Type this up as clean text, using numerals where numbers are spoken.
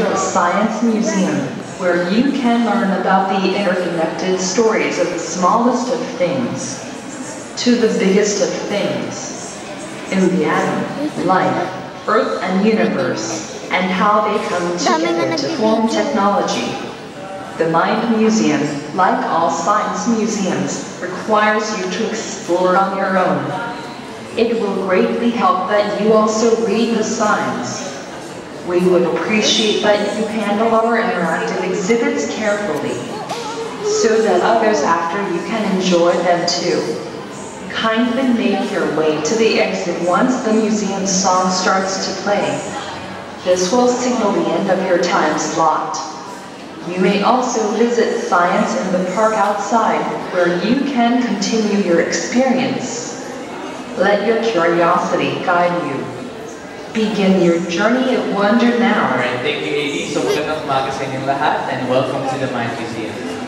enter a science museum where you can learn about the interconnected stories of the smallest of things to the biggest of things in the atom, life, Earth and universe, and how they come together to form technology. The Mind Museum, like all science museums, requires you to explore on your own. It will greatly help that you also read the signs. We would appreciate that you handle our interactive exhibits carefully, so that others after you can enjoy them too. Kindly make your way to the exit once the museum song starts to play. This will signal the end of your time slot. You may also visit science in the park outside, where you can continue your experience. Let your curiosity guide you. Begin your journey of wonder now. Alright, thank you, AD. So magandang umaga sa inyong lahat and welcome to the Mind Museum.